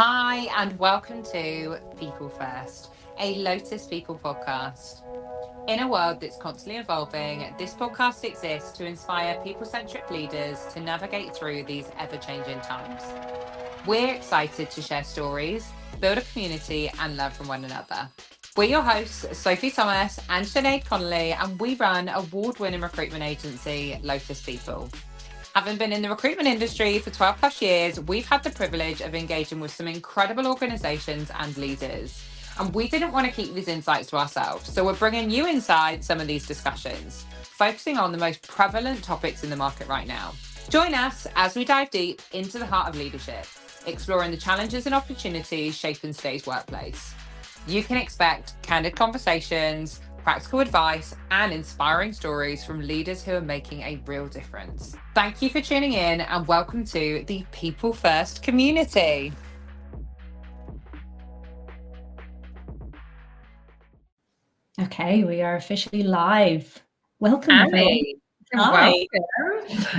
Hi, and welcome to People First, a Lotus People podcast. In a world that's constantly evolving, this podcast exists to inspire people-centric leaders to navigate through these ever-changing times. We're excited to share stories, build a community, and learn from one another. We're your hosts, Sophie Thomas and Sinead Connolly, and we run award-winning recruitment agency, Lotus People. Having been in the recruitment industry for 12 plus years, we've had the privilege of engaging with some incredible organisations and leaders. And we didn't want to keep these insights to ourselves. So we're bringing you inside some of these discussions, focusing on the most prevalent topics in the market right now. Join us as we dive deep into the heart of leadership, exploring the challenges and opportunities shaping today's workplace. You can expect candid conversations, practical advice, and inspiring stories from leaders who are making a real difference. Thank you for tuning in and welcome to the People First community. Okay, we are officially live. Welcome, everyone. Hi.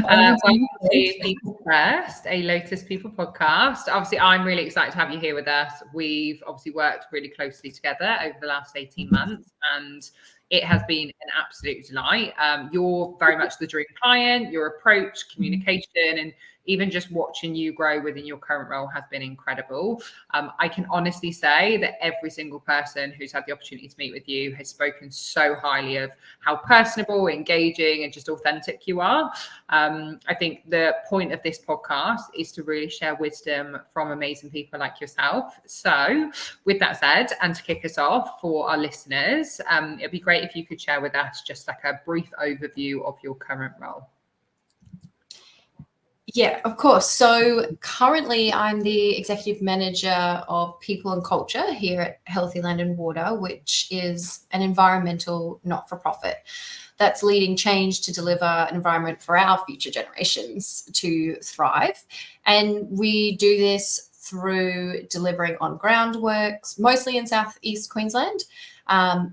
Welcome to People First, a Lotus People podcast. Obviously, I'm really excited to have you here with us. We've obviously worked really closely together over the last 18 months, and it has been an absolute delight. You're very much the dream client. Your approach, communication, and even just watching you grow within your current role has been incredible. I can honestly say that every single person who's had the opportunity to meet with you has spoken so highly of how personable, engaging, and just authentic you are. I think the point of this podcast is to really share wisdom from amazing people like yourself. So with that said, and to kick us off for our listeners, it'd be great if you could share with us just like a brief overview of your current role. Yeah, of course. So currently I'm the Executive Manager of People and Culture here at Healthy Land and Water, which is an environmental not-for-profit that's leading change to deliver an environment for our future generations to thrive. And we do this through delivering on-ground works, mostly in Southeast Queensland,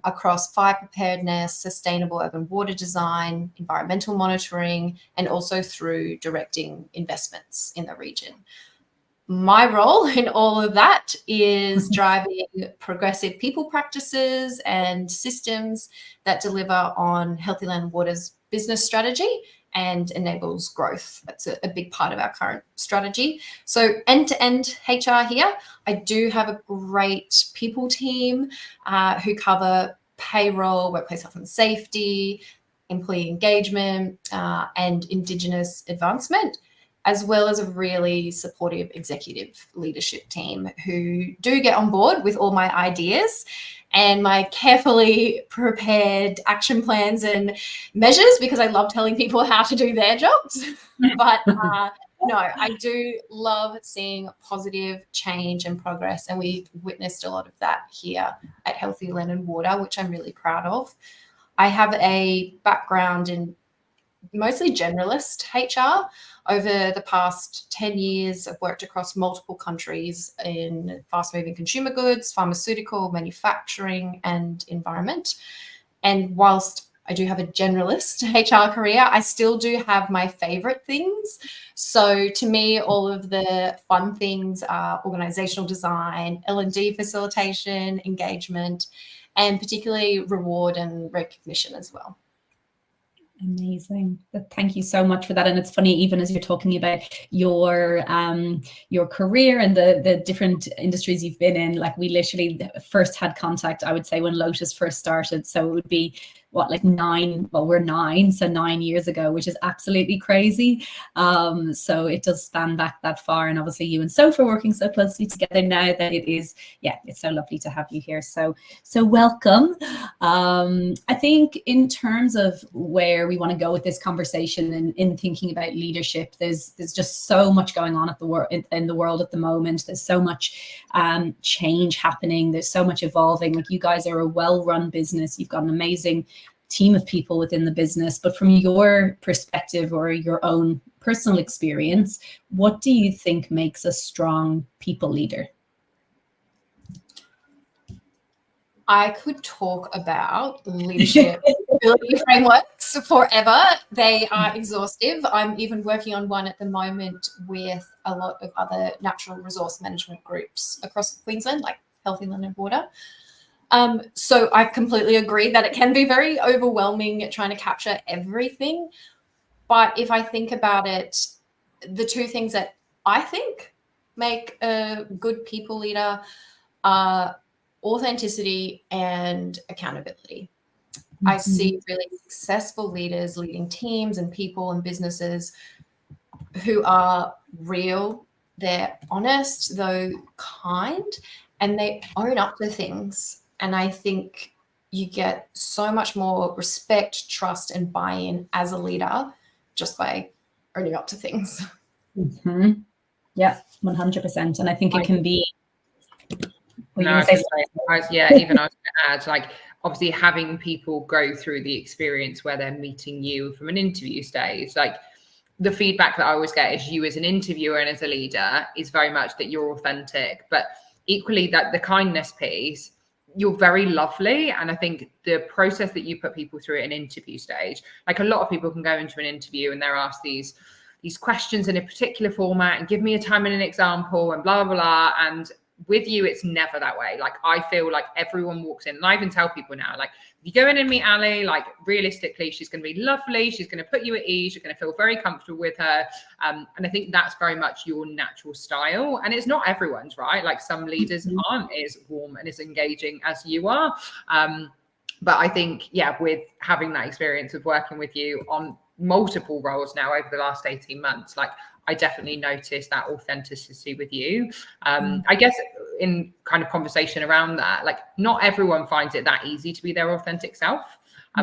across fire preparedness, sustainable urban water design, environmental monitoring, and also through directing investments in the region. My role in all of that is driving progressive people practices and systems that deliver on Healthy Land and Water's business strategy and enables growth. That's a big part of our current strategy. So end-to-end HR here. I do have a great people team who cover payroll, workplace health and safety, employee engagement, and Indigenous advancement, as well as a really supportive executive leadership team who do get on board with all my ideas and my carefully prepared action plans and measures, because I love telling people how to do their jobs. But no, I do love seeing positive change and progress, and we witnessed a lot of that here at Healthy Land and Water, which I'm really proud of. I have a background in mostly generalist HR. Over the past 10 years, I've worked across multiple countries in fast-moving consumer goods, pharmaceutical, manufacturing, and environment. And whilst I do have a generalist HR career, I still do have my favorite things. So to me, all of the fun things are organizational design, L&D facilitation, engagement, and particularly reward and recognition as well. Amazing. Thank you so much for that. And it's funny, even as you're talking about your career and the different industries you've been in, like we literally first had contact, I would say, when Lotus first started. So it would be we're 9, so 9 years ago, which is absolutely crazy. So it does span back that far. And obviously you and Soph are working so closely together now that it's so lovely to have you here. So welcome. I think in terms of where we want to go with this conversation and in thinking about leadership, there's just so much going on in the world at the moment. There's so much change happening. There's so much evolving. Like, you guys are a well-run business. You've got an amazing team of people within the business, but from your perspective or your own personal experience, what do you think makes a strong people leader? I could talk about leadership ability frameworks forever. They are exhaustive. I'm even working on one at the moment with a lot of other natural resource management groups across Queensland, like Healthy Land and Water. So I completely agree that it can be very overwhelming trying to capture everything. But if I think about it, the two things that I think make a good people leader are authenticity and accountability. Mm-hmm. I see really successful leaders leading teams and people and businesses who are real, they're honest, though kind, and they own up to things. And I think you get so much more respect, trust, and buy-in as a leader just by owning up to things. Mm-hmm. Yeah, 100%. And I think it can be. No, I was going to add, like, obviously having people go through the experience where they're meeting you from an interview stage, like the feedback that I always get is you as an interviewer and as a leader is very much that you're authentic, but equally that the kindness piece, you're very lovely. And I think the process that you put people through at an interview stage, like a lot of people can go into an interview and they're asked these questions in a particular format and give me a time and an example and blah, blah, blah. And with you, it's never that way. Like, I feel like everyone walks in, and I even tell people now, like, if you go in and meet Ali, like, realistically, she's going to be lovely. She's going to put you at ease. You're going to feel very comfortable with her. And I think that's very much your natural style. And it's not everyone's, right? Like, some leaders aren't as warm and as engaging as you are. But I think, yeah, with having that experience of working with you on multiple roles now over the last 18 months, like, I definitely noticed that authenticity with you. I guess in kind of conversation around that, like, not everyone finds it that easy to be their authentic self.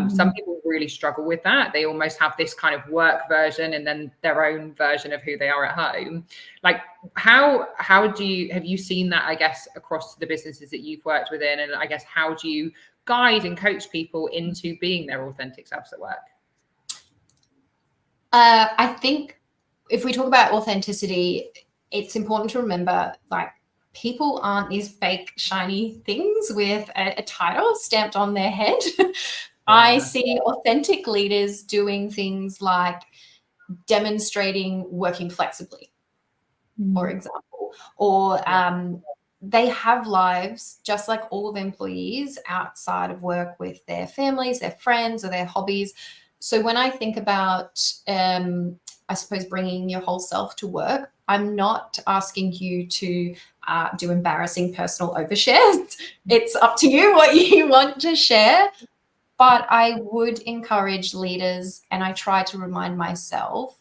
Some people really struggle with that. They almost have this kind of work version and then their own version of who they are at home. Like, how have you seen that, I guess, across the businesses that you've worked within? And I guess, how do you guide and coach people into being their authentic selves at work? I think if we talk about authenticity, it's important to remember, like, people aren't these fake shiny things with a title stamped on their head. I see authentic leaders doing things like demonstrating working flexibly, for example, or they have lives just like all of employees outside of work with their families, their friends, or their hobbies. So when I think about, I suppose, bringing your whole self to work, I'm not asking you to do embarrassing personal overshares. It's up to you what you want to share. But I would encourage leaders, and I try to remind myself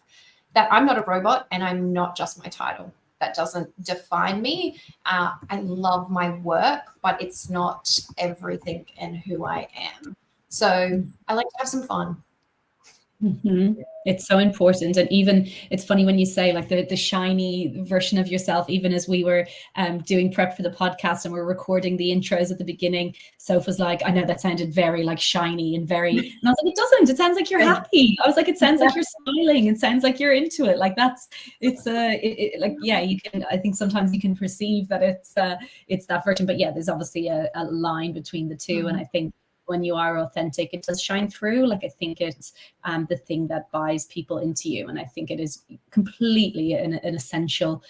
that I'm not a robot and I'm not just my title. That doesn't define me. I love my work, but it's not everything and who I am. So I like to have some fun. It's so important. And even it's funny when you say, like, the shiny version of yourself. Even as we were doing prep for the podcast and we're recording the intros at the beginning, Soph was like, I know that sounded very like shiny and very, and I was like, it doesn't, it sounds like you're happy. I was like, it sounds like you're smiling. It sounds like you're into it. Like, it's like, yeah, you can, I think sometimes you can perceive that it's that version, but yeah, there's obviously a line between the two. And I think when you are authentic, it does shine through. Like, I think it's the thing that buys people into you. And I think it is completely an essential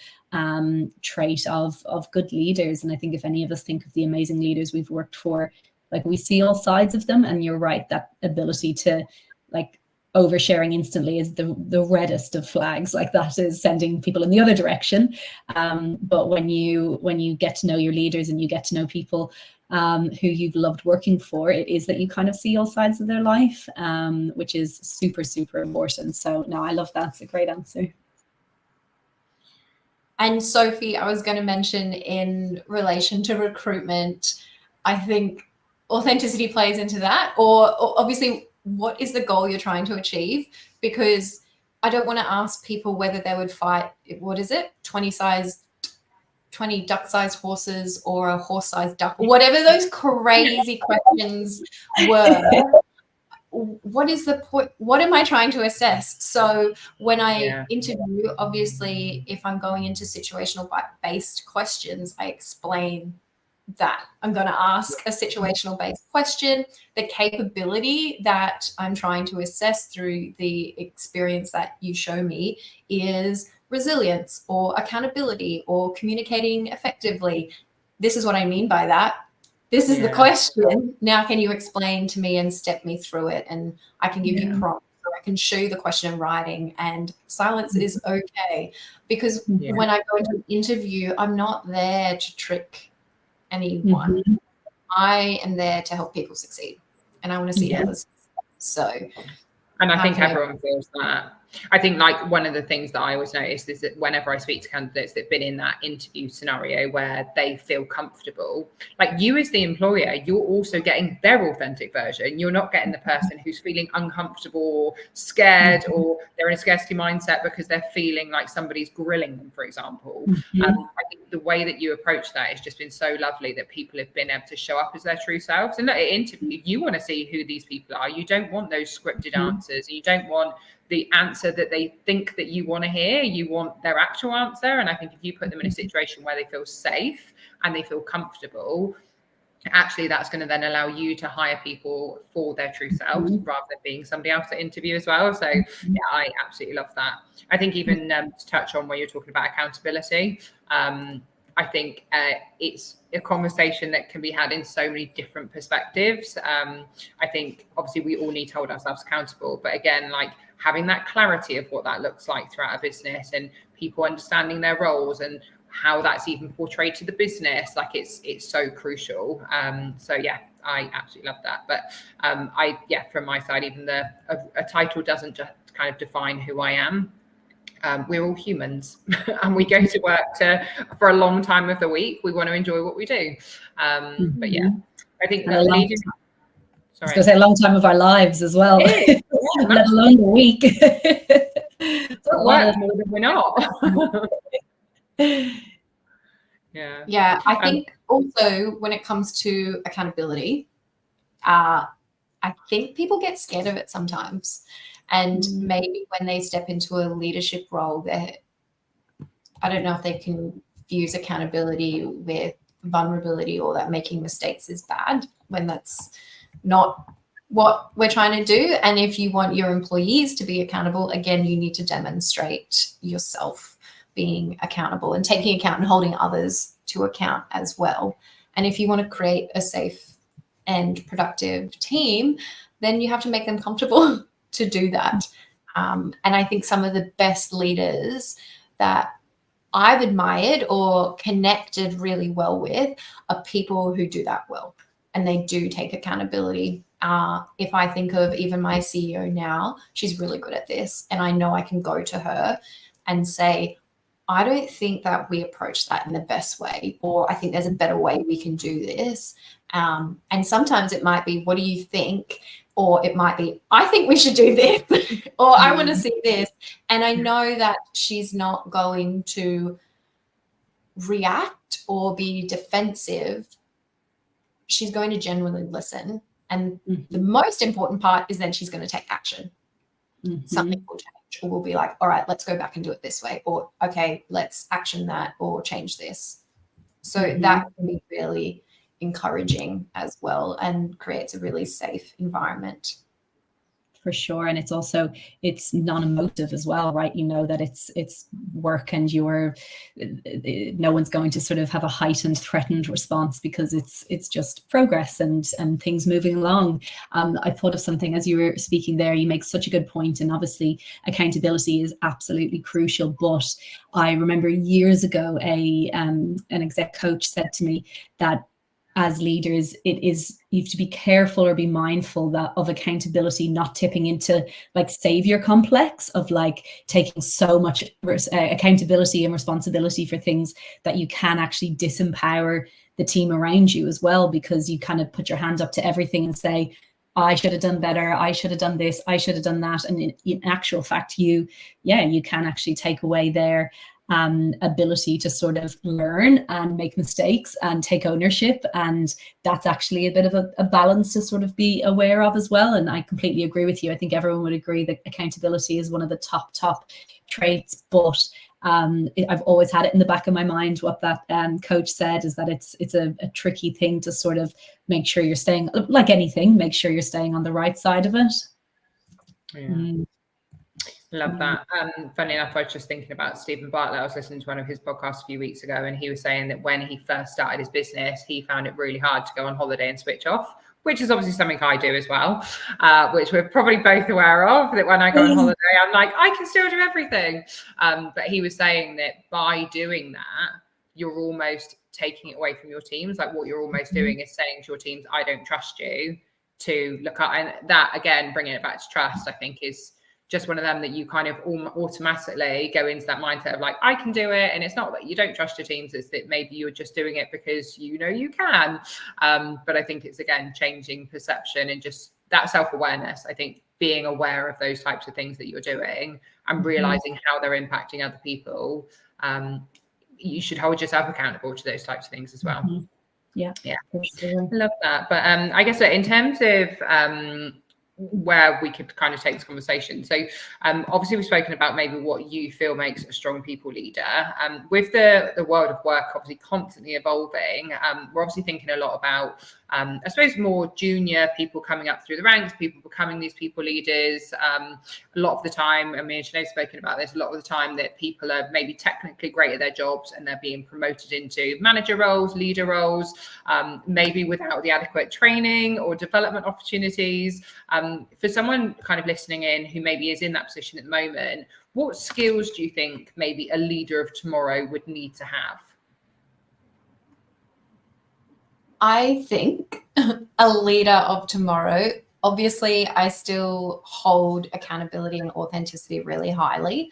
trait of good leaders. And I think if any of us think of the amazing leaders we've worked for, like, we see all sides of them. And you're right, that ability to, like, oversharing instantly is the reddest of flags. Like, that is sending people in the other direction. But when you get to know your leaders and you get to know people who you've loved working for, it is that you kind of see all sides of their life, which is super, super important. So no, I love that. It's a great answer. And Sophie, I was going to mention, in relation to recruitment, I think authenticity plays into that, or obviously what is the goal you're trying to achieve? Because I don't want to ask people whether they would fight, 20 duck-sized horses or a horse-sized duck, whatever those crazy questions were. What is the point? What am I trying to assess? So when I interview, obviously, if I'm going into situational based questions, I explain that. I'm going to ask a situational based question. The capability that I'm trying to assess through the experience that you show me is resilience or accountability or communicating effectively. This is what I mean by that. This is the question. Now, can you explain to me and step me through it? And I can give you prompts, or I can show you the question in writing, and silence is okay. Because when I go into an interview, I'm not there to trick anyone. I am there to help people succeed, and I want to see others. So, and I think everyone feels that. I think like one of the things that I always notice is that whenever I speak to candidates that've been in that interview scenario where they feel comfortable, like you as the employer, you're also getting their authentic version. You're not getting the person who's feeling uncomfortable or scared, or they're in a scarcity mindset because they're feeling like somebody's grilling them, for example. I think the way that you approach that has just been so lovely, that people have been able to show up as their true selves. And look, at interview, you want to see who these people are. You don't want those scripted answers. You don't want the answer that they think that you want to hear. You want their actual answer. And I think if you put them in a situation where they feel safe and they feel comfortable, actually that's going to then allow you to hire people for their true selves rather than being somebody else at interview as well. So yeah, I absolutely love that. I think even to touch on where you're talking about accountability, I think it's a conversation that can be had in so many different perspectives. I think obviously we all need to hold ourselves accountable, but again, like having that clarity of what that looks like throughout a business and people understanding their roles and how that's even portrayed to the business, like it's so crucial. So yeah, I absolutely love that. But from my side, even a title doesn't just kind of define who I am. We're all humans and we go to work for a long time of the week. We want to enjoy what we do. But yeah, I think that leading. I was going to say a long time of our lives as well, let alone the week. More than we're not. Yeah, I think also when it comes to accountability, I think people get scared of it sometimes. And maybe when they step into a leadership role, I don't know if they confuse accountability with vulnerability, or that making mistakes is bad, when that's not what we're trying to do. And if you want your employees to be accountable, again, you need to demonstrate yourself being accountable and taking account and holding others to account as well. And if you want to create a safe and productive team, then you have to make them comfortable to do that. And I think some of the best leaders that I've admired or connected really well with are people who do that well, and they do take accountability. If I think of even my CEO now, she's really good at this, and I know I can go to her and say, I don't think that we approach that in the best way, or I think there's a better way we can do this. And sometimes it might be, what do you think? Or it might be, I think we should do this, or I want to see this. And I know that she's not going to react or be defensive. She's going to genuinely listen. And the most important part is then she's going to take action. Something will change, or we'll be like, all right, let's go back and do it this way, or okay, let's action that or change this. So that can be really encouraging as well, and creates a really safe environment. For sure. And it's non-emotive as well, right? You know that it's work, and no one's going to sort of have a heightened, threatened response, because it's just progress and things moving along. I thought of something as you were speaking there. You make such a good point, and obviously accountability is absolutely crucial. But I remember years ago, an exec coach said to me that as leaders, you have to be careful or be mindful of accountability not tipping into like savior complex of like taking so much accountability and responsibility for things that you can actually disempower the team around you as well, because you kind of put your hand up to everything and say, I should have done better, I should have done this, I should have done that. And in actual fact, you can actually take away their ability to sort of learn and make mistakes and take ownership. And that's actually a bit of a balance to sort of be aware of as well. And I completely agree with you. I think everyone would agree that accountability is one of the top traits, but I've always had it in the back of my mind. What that coach said is that it's a tricky thing to sort of make sure you're staying, like anything, make sure you're staying on the right side of it. Yeah. Love that. Funny enough, I was just thinking about Stephen Bartlett. I was listening to one of his podcasts a few weeks ago, and he was saying that when he first started his business, he found it really hard to go on holiday and switch off, which is obviously something I do as well, which we're probably both aware of, that when I go on holiday, I'm like, I can still do everything. But he was saying that by doing that, you're almost taking it away from your teams. Like what you're almost doing is saying to your teams, I don't trust you to look at. And that, again, bringing it back to trust, I think is just one of them that you kind of automatically go into that mindset of like, I can do it. And it's not that you don't trust your teams, it's that maybe you're just doing it because you know you can. But I think it's, again, changing perception and just that self-awareness. I think being aware of those types of things that you're doing and realizing how they're impacting other people, you should hold yourself accountable to those types of things as well. Yeah. Love that. But I guess in terms of where we could kind of take this conversation. So obviously we've spoken about maybe what you feel makes a strong people leader. With the world of work obviously constantly evolving, we're obviously thinking a lot about, I suppose, more junior people coming up through the ranks, people becoming these people leaders. A lot of the time, and me and Sinead have spoken about this, a lot of the time that people are maybe technically great at their jobs and they're being promoted into manager roles, leader roles, maybe without the adequate training or development opportunities. For someone kind of listening in who maybe is in that position at the moment, what skills do you think maybe a leader of tomorrow would need to have? I think a leader of tomorrow, obviously I still hold accountability and authenticity really highly.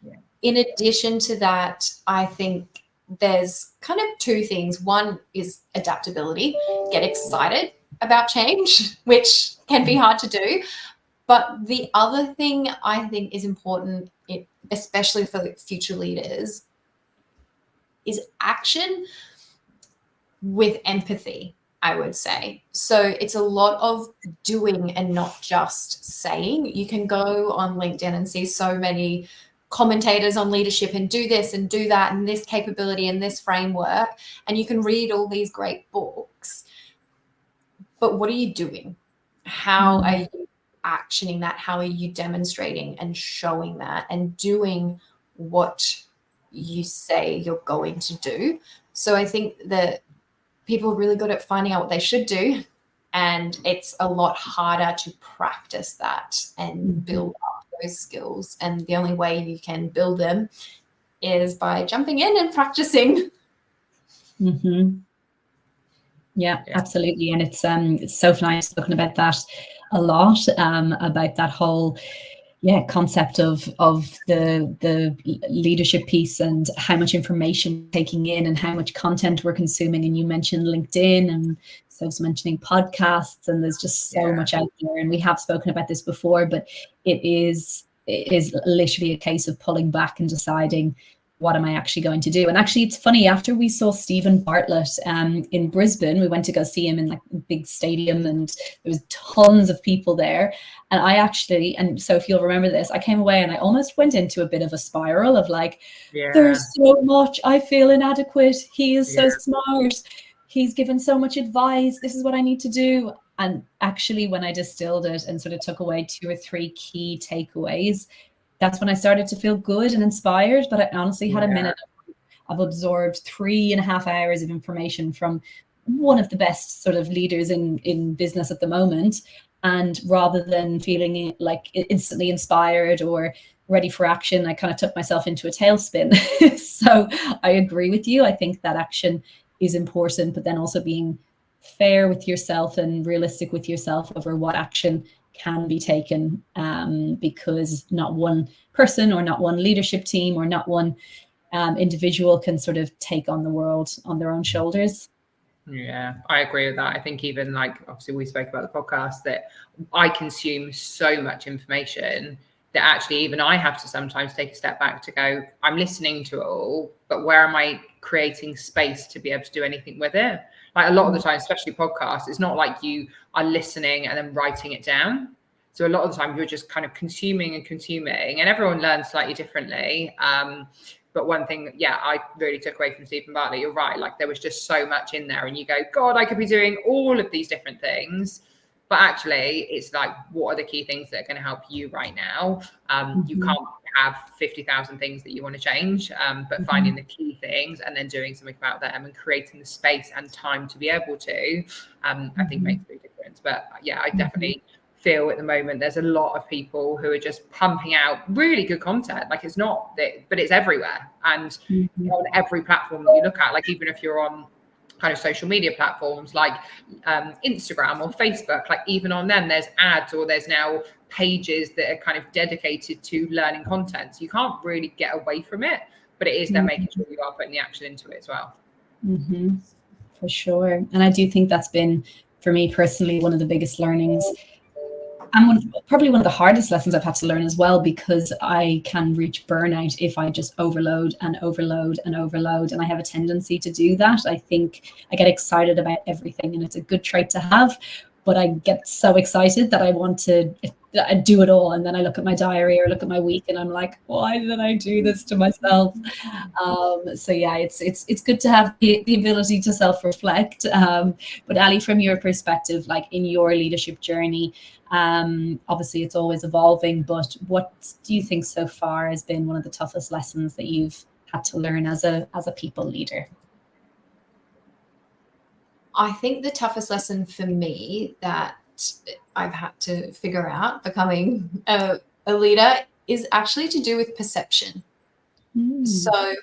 Yeah. In addition to that, I think there's kind of two things. One is adaptability, get excited about change, which can be hard to do. But the other thing I think is important, especially for future leaders, is action with empathy, I would say. So it's a lot of doing and not just saying. You can go on LinkedIn and see so many commentators on leadership and do this and do that and this capability and this framework, and you can read all these great books. But what are you doing? How are you actioning that? How are you demonstrating and showing that and doing what you say you're going to do? So I think that people are really good at finding out what they should do, and it's a lot harder to practice that and build up those skills. And the only way you can build them is by jumping in and practicing. Yeah, absolutely. And it's so nice talking about that a lot, about that whole concept of the leadership piece and how much information we're taking in and how much content we're consuming. And you mentioned LinkedIn, and so I was mentioning podcasts, and there's just so much out there. And we have spoken about this before, but it is literally a case of pulling back and deciding, what am I actually going to do? And actually, it's funny, after we saw Stephen Bartlett in Brisbane, we went to go see him in like a big stadium, and there was tons of people there. And I actually, and so if you'll remember this, I came away and I almost went into a bit of a spiral of like, there's so much, I feel inadequate. He is so smart. He's given so much advice. This is what I need to do. And actually, when I distilled it and sort of took away 2 or 3 key takeaways, that's when I started to feel good and inspired. But I honestly had a minute. I've absorbed 3.5 hours of information from one of the best sort of leaders in business at the moment. And rather than feeling like instantly inspired or ready for action, I kind of took myself into a tailspin. So I agree with you. I think that action is important, but then also being fair with yourself and realistic with yourself over what action can be taken, because not one person or not one leadership team or not one individual can sort of take on the world on their own shoulders. Yeah, I agree with that. I think even like, obviously we spoke about the podcast, that I consume so much information that actually even I have to sometimes take a step back to go, I'm listening to it all, but where am I creating space to be able to do anything with it? Like a lot of the time, especially podcasts, it's not like you are listening and then writing it down. So a lot of the time you're just kind of consuming, and everyone learns slightly differently. But one thing, I really took away from Stephen Bartlett, you're right, like there was just so much in there, and you go, God, I could be doing all of these different things. But actually, it's like, what are the key things that are going to help you right now? You can't have 50,000 things that you want to change, but finding the key things and then doing something about them and creating the space and time to be able to, I think makes a big difference. But I definitely feel at the moment there's a lot of people who are just pumping out really good content. Like, it's not that, but it's everywhere, and on every platform that you look at, like even if you're on kind of social media platforms like Instagram or Facebook, like even on them there's ads, or there's now pages that are kind of dedicated to learning content. So you can't really get away from it, but it is then making sure you are putting the action into it as well. For sure. And I do think that's been, for me personally, one of the biggest learnings, and probably one of the hardest lessons I've had to learn as well, because I can reach burnout if I just overload and overload and overload. And I have a tendency to do that. I think I get excited about everything, and it's a good trait to have, but I get so excited that I want to do it all. And then I look at my diary or look at my week and I'm like, why did I do this to myself? So yeah, it's good to have the ability to self-reflect. But Ali, from your perspective, like in your leadership journey, obviously it's always evolving, but what do you think so far has been one of the toughest lessons that you've had to learn as a people leader? I think the toughest lesson for me that I've had to figure out becoming a leader is actually to do with perception. So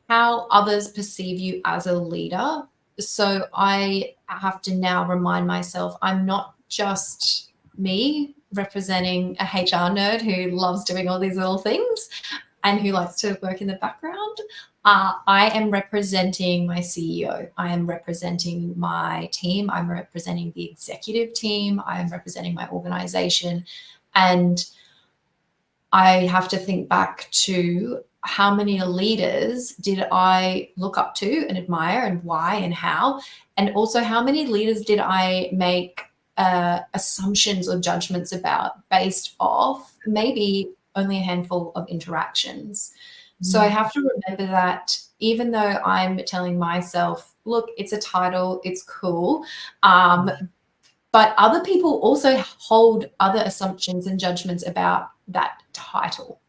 how others perceive you as a leader. So I have to now remind myself, I'm not just me representing a HR nerd who loves doing all these little things and who likes to work in the background. I am representing my CEO. I am representing my team. I'm representing the executive team. I am representing my organization. And I have to think back to how many leaders did I look up to and admire, and why and how, and also how many leaders did I make assumptions or judgments about based off maybe only a handful of interactions. So I have to remember that even though I'm telling myself, look, it's a title, it's cool, but other people also hold other assumptions and judgments about that title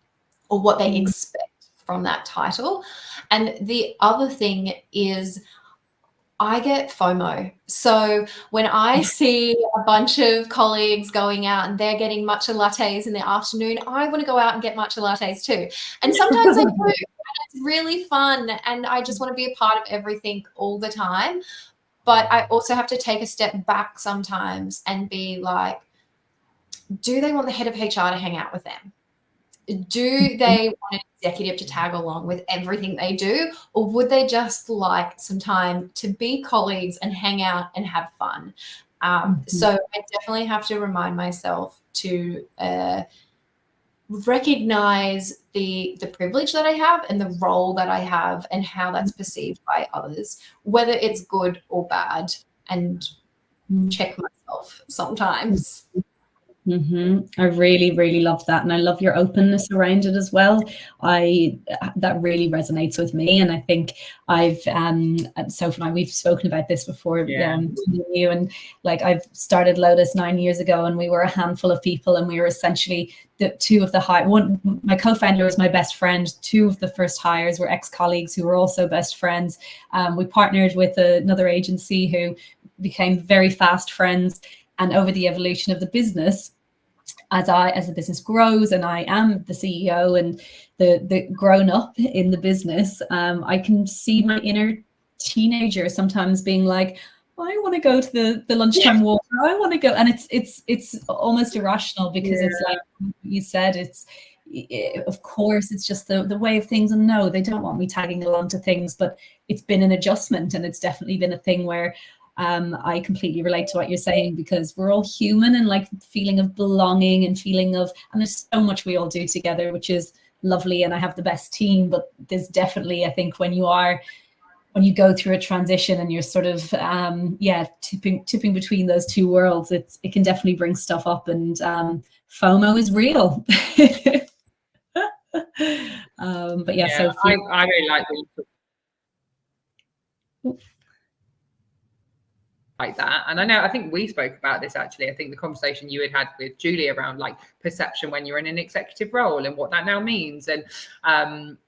or what they expect from that title. And the other thing is I get FOMO. So when I see a bunch of colleagues going out and they're getting matcha lattes in the afternoon, I want to go out and get matcha lattes too. And sometimes I do. And it's really fun. And I just want to be a part of everything all the time. But I also have to take a step back sometimes and be like, do they want the head of HR to hang out with them? Do they want an executive to tag along with everything they do? Or would they just like some time to be colleagues and hang out and have fun? So I definitely have to remind myself to recognize the privilege that I have and the role that I have and how that's perceived by others, whether it's good or bad, and check myself sometimes. I really, really love that. And I love your openness around it as well. That really resonates with me. And I think Soph and I, we've spoken about this before. You and like, I've started Lotus 9 years ago, and we were a handful of people, and we were essentially my co-founder was my best friend. Two of the first hires were ex-colleagues who were also best friends. We partnered with another agency who became very fast friends. And over the evolution of the business, as the business grows and I am the CEO and the grown up in the business, I can see my inner teenager sometimes being like, I want to go to the lunchtime walk. I want to go, and it's almost irrational, because it's like you said, of course it's just the way of things, and no, they don't want me tagging along to things, but it's been an adjustment, and it's definitely been a thing where I completely relate to what you're saying, because we're all human, and like feeling of belonging and and there's so much we all do together, which is lovely, and I have the best team. But there's definitely, I think, when you go through a transition and you're sort of tipping between those two worlds, it can definitely bring stuff up, and FOMO is real. But yeah, so I really like like that. And I think we spoke about this actually. I think the conversation you had with Julie around like perception when you're in an executive role and what that now means. And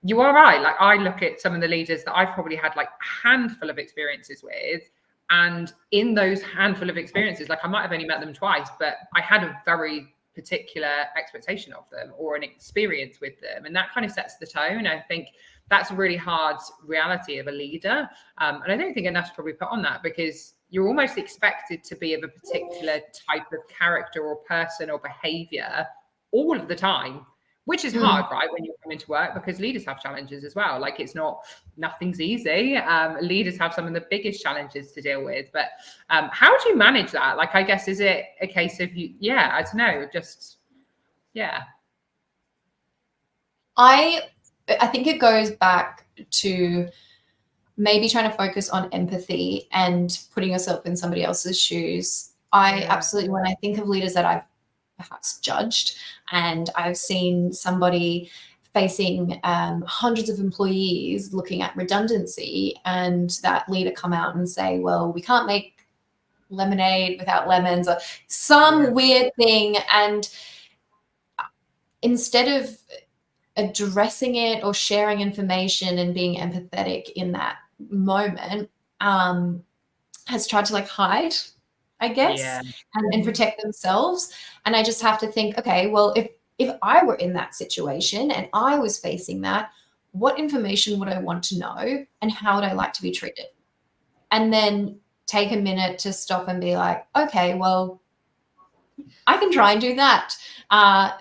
you are right. Like I look at some of the leaders that I've probably had like a handful of experiences with. And in those handful of experiences, like I might have only met them twice, but I had a very particular expectation of them or an experience with them. And that kind of sets the tone. I think that's a really hard reality of a leader. And I don't think enough's probably put on that, because you're almost expected to be of a particular type of character or person or behavior all of the time, which is hard, right, when you come into work, because leaders have challenges as well. Like nothing's easy. Leaders have some of the biggest challenges to deal with. But how do you manage that? Like, I guess, is it a case of I don't know, just, I think it goes back to maybe trying to focus on empathy and putting yourself in somebody else's shoes. I absolutely, when I think of leaders that I've perhaps judged, and I've seen somebody facing hundreds of employees looking at redundancy, and that leader come out and say, well, we can't make lemonade without lemons, or some weird thing. And instead of addressing it or sharing information and being empathetic in that moment, has tried to like hide, I guess, and protect themselves. And I just have to think, okay, well, if I were in that situation and I was facing that, what information would I want to know and how would I like to be treated? And then take a minute to stop and be like, okay, well, I can try and do that.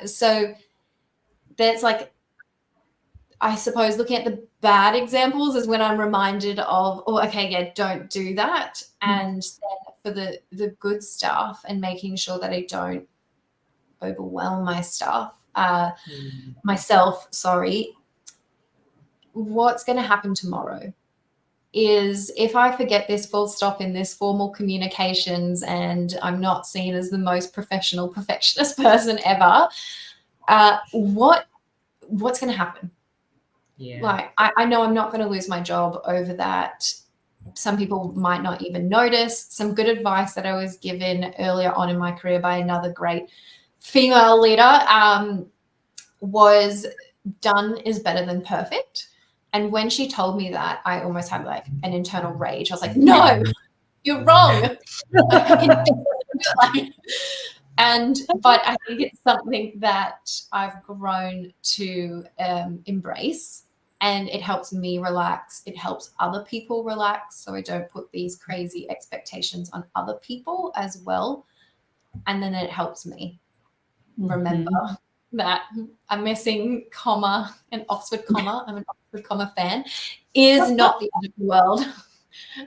So there's like, I suppose looking at the bad examples is when I'm reminded of, oh, okay, yeah, don't do that. And then for the good stuff and making sure that I don't overwhelm myself, what's going to happen tomorrow is if I forget this full stop in this formal communications and I'm not seen as the most professional perfectionist person ever, what's going to happen? Like, I know I'm not going to lose my job over that. Some people might not even notice. Some good advice that I was given earlier on in my career by another great female leader was done is better than perfect. And when she told me that, I almost had like an internal rage. I was like, no, you're wrong. But I think it's something that I've grown to embrace, and it helps me relax. It helps other people relax, so I don't put these crazy expectations on other people as well. And then it helps me remember that a missing comma, an Oxford comma, I'm an Oxford comma fan, is not the end of the world.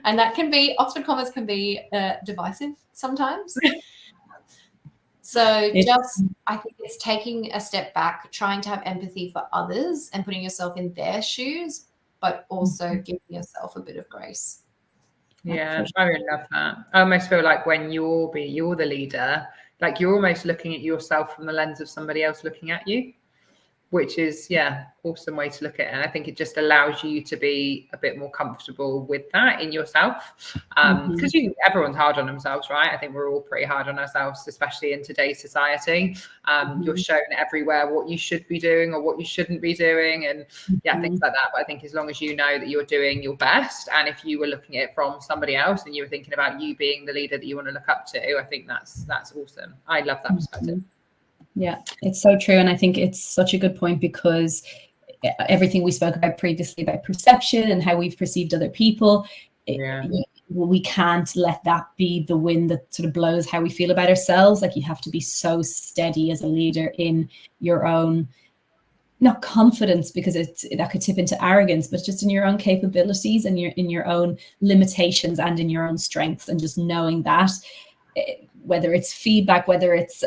And that can be, Oxford commas can be divisive sometimes. So I think it's taking a step back, trying to have empathy for others and putting yourself in their shoes, but also giving yourself a bit of grace. Yeah, I really love that. I almost feel like when you're the leader, like you're almost looking at yourself from the lens of somebody else looking at you, which is, awesome way to look at it. And I think it just allows you to be a bit more comfortable with that in yourself. Because everyone's hard on themselves, right? I think we're all pretty hard on ourselves, especially in today's society. You're shown everywhere what you should be doing or what you shouldn't be doing, and things like that. But I think as long as you know that you're doing your best, and if you were looking at it from somebody else and you were thinking about you being the leader that you want to look up to, I think that's awesome. I love that perspective. Yeah, it's so true. And I think it's such a good point, because everything we spoke about previously about perception and how we've perceived other people, we can't let that be the wind that sort of blows how we feel about ourselves. Like, you have to be so steady as a leader in your own, not confidence, because that could tip into arrogance, but just in your own capabilities and in your own limitations and in your own strengths, and just knowing that, whether it's feedback, whether it's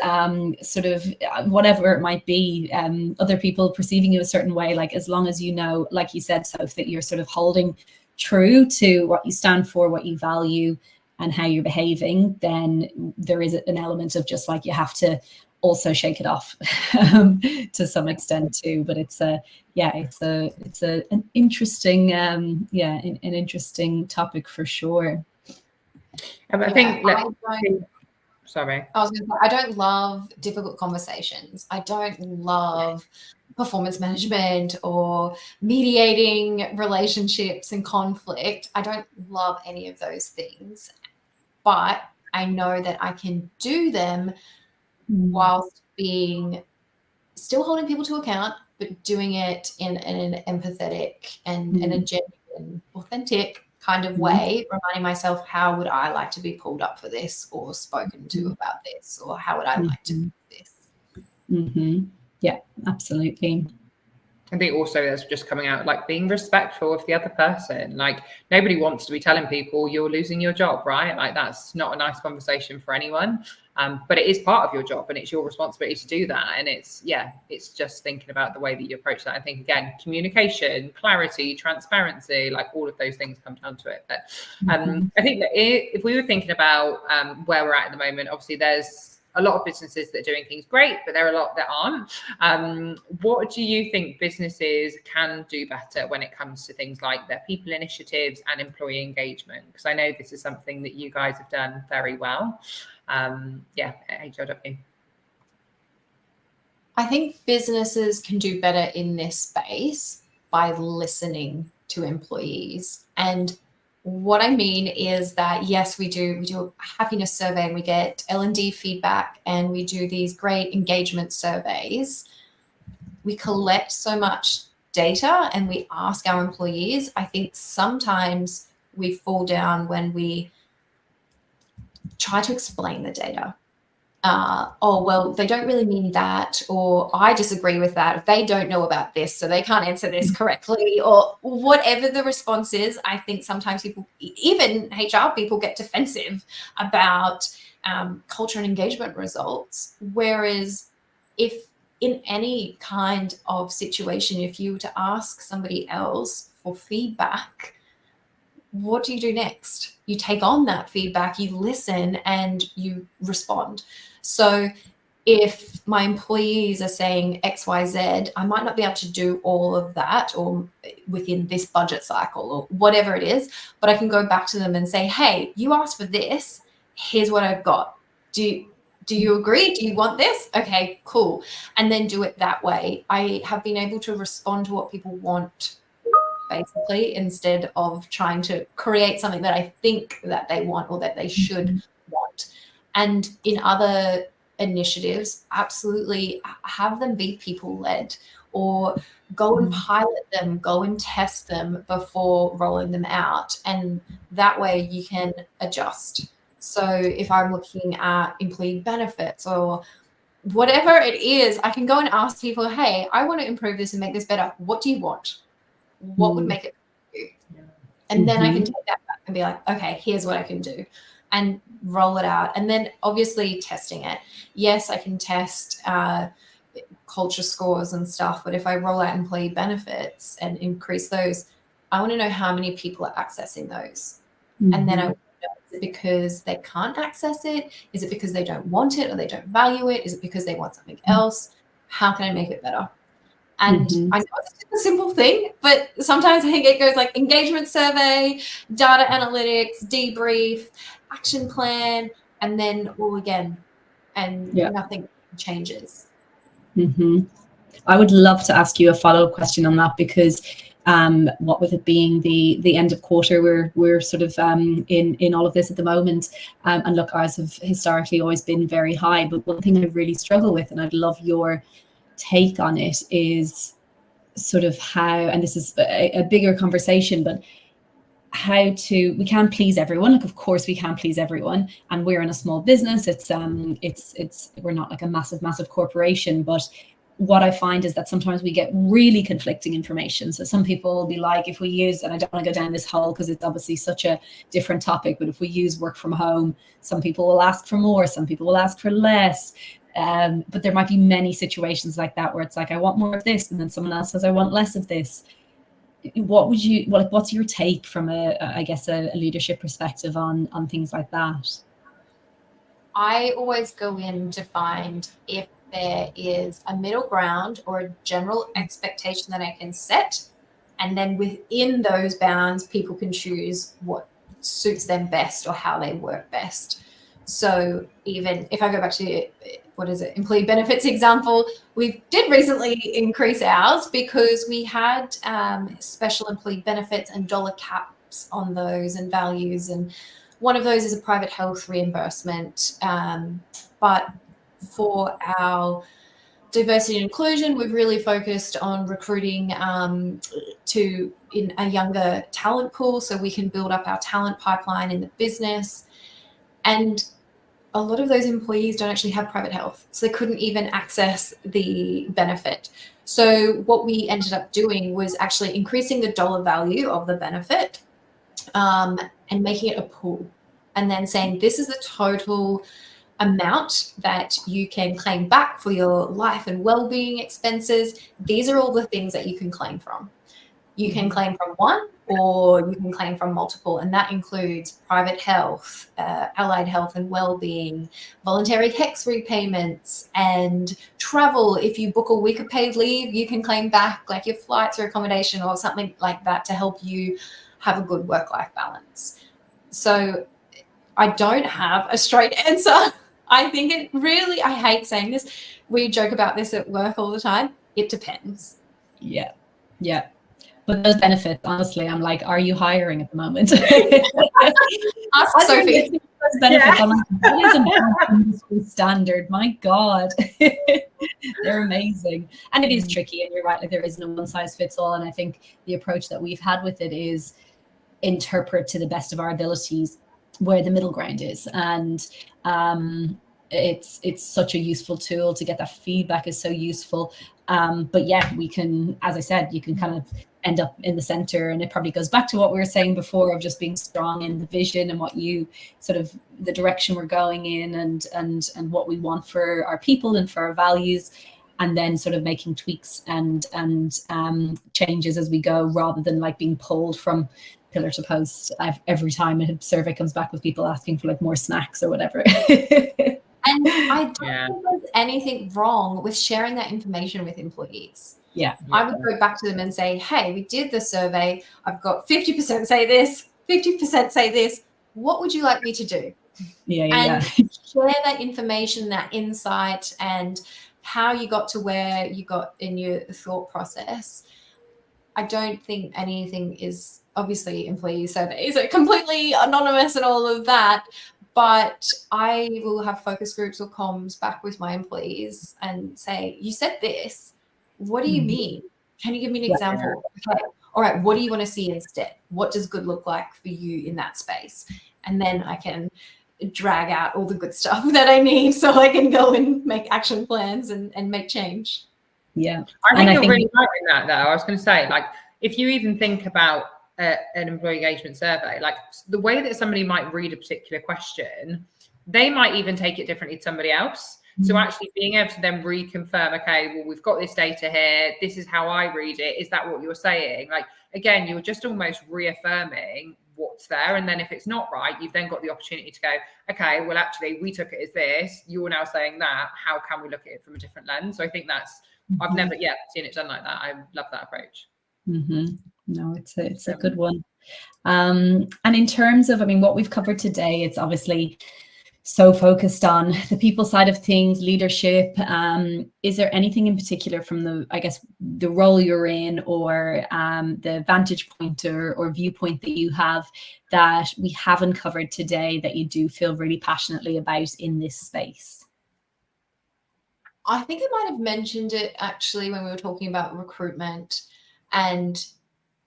sort of whatever it might be, other people perceiving you a certain way, like as long as you know, like you said, Soph, that you're sort of holding true to what you stand for, what you value, and how you're behaving, then there is an element of just like, you have to also shake it off to some extent too. But it's an interesting an interesting topic for sure. I think sorry. I was going to say, I don't love difficult conversations. I don't love performance management or mediating relationships and conflict. I don't love any of those things, but I know that I can do them whilst being still holding people to account, but doing it in an empathetic and in a genuine, authentic kind of way, reminding myself, how would I like to be pulled up for this or spoken to about this, or how would I like to fix this? Yeah, absolutely. I think also there's just coming out like being respectful of the other person. Like nobody wants to be telling people you're losing your job, right? Like that's not a nice conversation for anyone. But it is part of your job and it's your responsibility to do that. And it's just thinking about the way that you approach that. I think again, communication, clarity, transparency, like all of those things come down to it. But I think that if we were thinking about where we're at the moment, obviously there's a lot of businesses that are doing things great, but there are a lot that aren't. What do you think businesses can do better when it comes to things like their people initiatives and employee engagement? Because I know this is something that you guys have done very well. HRW. I think businesses can do better in this space by listening to employees. And what I mean is that, yes, we do a happiness survey and we get L&D feedback and we do these great engagement surveys. We collect so much data and we ask our employees. I think sometimes we fall down when we try to explain the data. Oh, well, they don't really mean that, or I disagree with that. They don't know about this, so they can't answer this correctly, or whatever the response is. I think sometimes people, even HR people, get defensive about culture and engagement results. Whereas if in any kind of situation, if you were to ask somebody else for feedback, what do you do next? You take on that feedback, you listen, and you respond. So if my employees are saying X, Y, Z, I might not be able to do all of that or within this budget cycle or whatever it is, but I can go back to them and say, hey, you asked for this. Here's what I've got. Do you agree? Do you want this? Okay, cool. And then do it that way. I have been able to respond to what people want, basically, instead of trying to create something that I think that they want or that they should want. And in other initiatives, absolutely have them be people-led, or go and pilot them, go and test them before rolling them out. And that way you can adjust. So if I'm looking at employee benefits or whatever it is, I can go and ask people, hey, I want to improve this and make this better. What do you want? What would make it better for you? And then I can take that back and be like, okay, here's what I can do, and roll it out. And then obviously testing it. Yes, I can test culture scores and stuff, but if I roll out employee benefits and increase those, I want to know how many people are accessing those. And then I want to know, is it because they can't access it? Is it because they don't want it or they don't value it? Is it because they want something else? How can I make it better? And I know it's just a simple thing, but sometimes I think it goes like engagement survey, data analytics, debrief, action plan, and then all again, and nothing changes. I would love to ask you a follow-up question on that, because what with it being the end of quarter, we're sort of in all of this at the moment. And look, ours have historically always been very high, but one thing I really struggle with, and I'd love your take on it, is sort of how, and this is a bigger conversation, but we can't please everyone. Like, of course we can't please everyone, and we're in a small business. It's we're not like a massive corporation, but what I find is that sometimes we get really conflicting information. So some people will be like, if we use, and I don't want to go down this hole because it's obviously such a different topic, but if we use work from home, some people will ask for more, some people will ask for less. But there might be many situations like that where it's like, I want more of this, and then someone else says I want less of this. What's your take from a leadership perspective on things like that? I always go in to find if there is a middle ground or a general expectation that I can set. And then within those bounds, people can choose what suits them best or how they work best. So even if I go back to, employee benefits example, we did recently increase ours because we had special employee benefits and dollar caps on those and values. And one of those is a private health reimbursement. But for our diversity and inclusion, we've really focused on recruiting in a younger talent pool so we can build up our talent pipeline in the business. And a lot of those employees don't actually have private health, so they couldn't even access the benefit. So what we ended up doing was actually increasing the dollar value of the benefit and making it a pool, and then saying this is the total amount that you can claim back for your life and well-being expenses. These are all the things that you can claim from. You can claim from one, or you can claim from multiple, and that includes private health, allied health and well-being, voluntary HECS repayments, and travel. If you book a week of paid leave, you can claim back like your flights or accommodation or something like that to help you have a good work-life balance. So I don't have a straight answer. I think it really, I hate saying this, we joke about this at work all the time. It depends. Yeah. But those benefits, honestly, I'm like, are you hiring at the moment? Ask Sophie. Those benefits, I'm like, that is an industry standard. My God. They're amazing. And it is tricky, and you're right, like there is no one size fits all. And I think the approach that we've had with it is interpret to the best of our abilities where the middle ground is. And it's such a useful tool to get that feedback is so useful. But yeah, we can, as I said, you can kind of end up in the center, and it probably goes back to what we were saying before of just being strong in the vision and what you sort of the direction we're going in, and what we want for our people and for our values, and then sort of making tweaks and changes as we go, rather than like being pulled from pillar to post every time a survey comes back with people asking for like more snacks or whatever. And I don't think there's anything wrong with sharing that information with employees. Yeah. I would go back to them and say, hey, we did the survey. I've got 50% say this, 50% say this. What would you like me to do? And share that information, that insight, and how you got to where you got in your thought process. I don't think anything is, obviously employee surveys are completely anonymous and all of that, but I will have focus groups or comms back with my employees and say, you said this, what do you mean? Can you give me an example? Okay. All right, what do you want to see instead? What does good look like for you in that space? And then I can drag out all the good stuff that I need so I can go and make action plans and make change. Yeah. I think you're really right in that, though. I was going to say, like, if you even think about an employee engagement survey, like the way that somebody might read a particular question, they might even take it differently to somebody else. So actually being able to then reconfirm, okay, well, we've got this data here. This is how I read it. Is that what you're saying? Like, again, you're just almost reaffirming what's there. And then if it's not right, you've then got the opportunity to go, okay, well, actually, we took it as this. You're now saying that. How can we look at it from a different lens? So I think that's, I've never yet seen it done like that. I love that approach. No, it's a good one. And in terms of, I mean, what we've covered today, it's obviously so focused on the people side of things, leadership. Is there anything in particular from the, I guess, the role you're in, or the vantage point or viewpoint that you have that we haven't covered today that you do feel really passionately about in this space? I think I might have mentioned it actually when we were talking about recruitment, and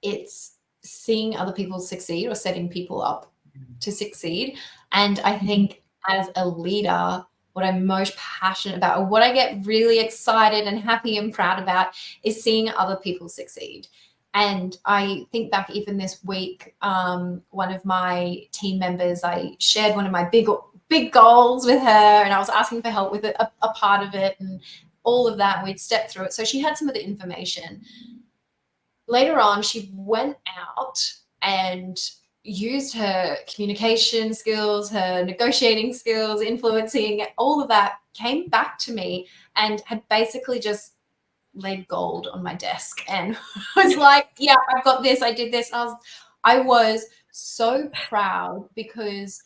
it's seeing other people succeed or setting people up to succeed. And I think as a leader, what I'm most passionate about, or what I get really excited and happy and proud about, is seeing other people succeed. And I think back even this week, one of my team members, I shared one of my big goals with her, and I was asking for help with a part of it and all of that. We'd stepped through it. So she had some of the information. Later on, she went out and used her communication skills, her negotiating skills, influencing, all of that came back to me and had basically just laid gold on my desk and was like, yeah, I've got this, I did this. I was so proud because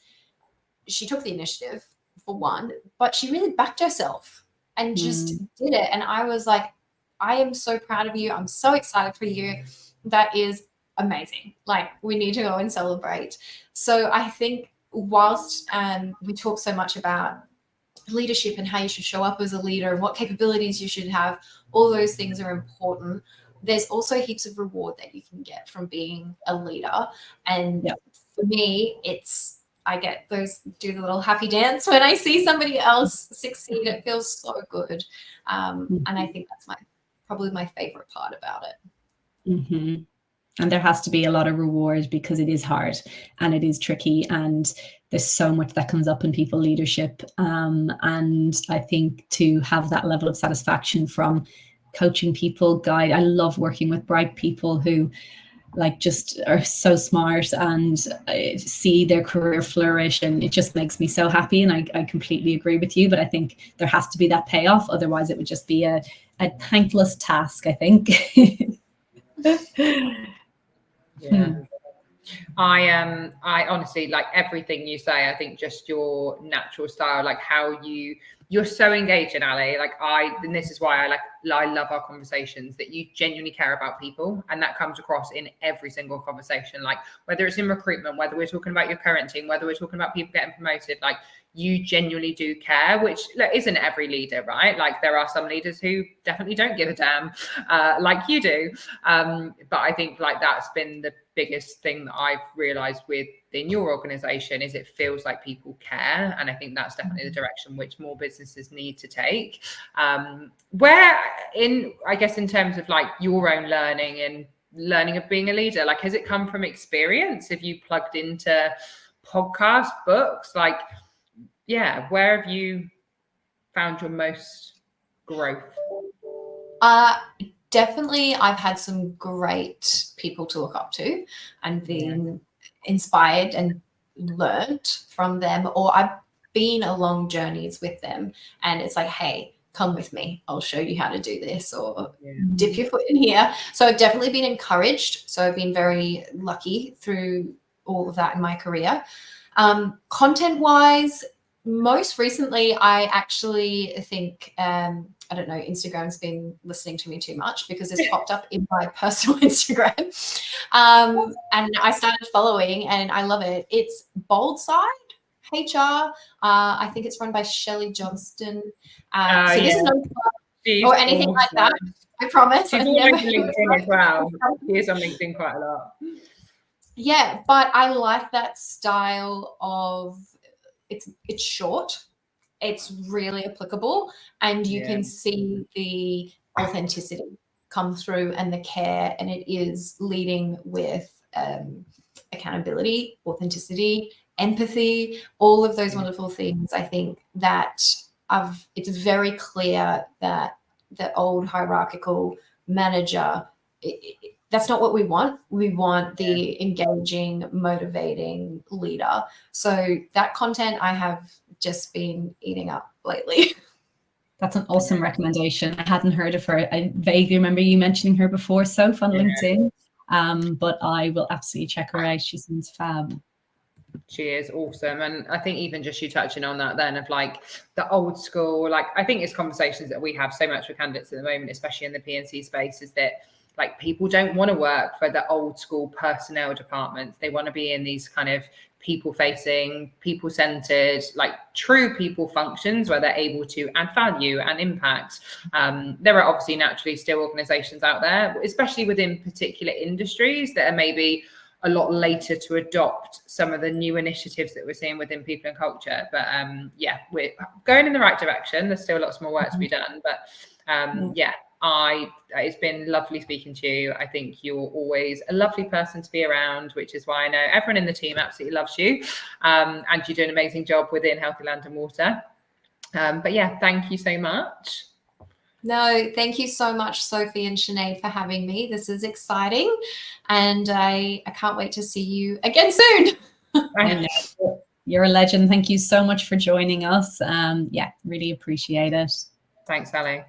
she took the initiative for one, but she really backed herself and just did it. And I was like, I am so proud of you. I'm so excited for you. That is amazing. Like, we need to go and celebrate. So I think whilst we talk so much about leadership and how you should show up as a leader and what capabilities you should have, all those things are important. There's also heaps of reward that you can get from being a leader. And for me, I get do the little happy dance when I see somebody else succeed. It feels so good. And I think that's probably my favorite part about it. Mm-hmm. And there has to be a lot of reward because it is hard and it is tricky, and there's so much that comes up in people leadership. And I think to have that level of satisfaction from coaching people, I love working with bright people who like just are so smart and see their career flourish, and it just makes me so happy. And I completely agree with you, but I think there has to be that payoff. Otherwise it would just be a thankless task, I think. Yeah. I honestly, like everything you say, I think just your natural style, like how you're so engaging, Ali. Like and this is why I love our conversations, that you genuinely care about people, and that comes across in every single conversation. Like whether it's in recruitment, whether we're talking about your current team, whether we're talking about people getting promoted, like you genuinely do care, which isn't every leader, right? Like there are some leaders who definitely don't give a damn, like you do. But I think like that's been the biggest thing that I've realized within your organization is it feels like people care. And I think that's definitely the direction which more businesses need to take. Where I guess in terms of like your own learning of being a leader, like has it come from experience? Have you plugged into podcasts, books? Like, yeah, where have you found your most growth? Definitely, I've had some great people to look up to and been inspired and learnt from them, or I've been along journeys with them and it's like, hey, come with me, I'll show you how to do this, or dip your foot in here. So I've definitely been encouraged. So I've been very lucky through all of that in my career. Content wise, most recently, I actually think, I don't know, Instagram's been listening to me too much because it's popped up in my personal Instagram. And I started following and I love it. It's Bold Side HR. I think it's run by Shelley Johnston. So this is not or anything like that. I promise. She's all over LinkedIn as well. She is on LinkedIn quite a lot. Yeah, but I like that style of it's short, it's really applicable, and you can see the authenticity come through and the care, and it is leading with accountability, authenticity, empathy, all of those wonderful things. I think that it's very clear that the old hierarchical manager, that's not what we want. We want the engaging, motivating leader. So that content I have just been eating up lately. That's an awesome recommendation. I hadn't heard of her. I vaguely remember you mentioning her before, Soph, on LinkedIn. But I will absolutely check her out. She seems fab. She is awesome. And I think even just you touching on that then of like the old school, like I think it's conversations that we have so much with candidates at the moment, especially in the P&C space, is that like people don't want to work for the old school personnel departments. They want to be in these kind of people facing, people centered, like true people functions where they're able to add value and impact. There are obviously naturally still organizations out there, especially within particular industries that are maybe a lot later to adopt some of the new initiatives that we're seeing within people and culture. But yeah, we're going in the right direction. There's still lots more work to be done. But yeah, it's been lovely speaking to you. I think you're always a lovely person to be around, which is why I know everyone in the team absolutely loves you. And you do an amazing job within Healthy Land and Water. But yeah, thank you so much. No, thank you so much, Sophie and Sinead, for having me. This is exciting, and I can't wait to see you again soon. I know. You're a legend. Thank you so much for joining us. Yeah, really appreciate it. Thanks, Sally.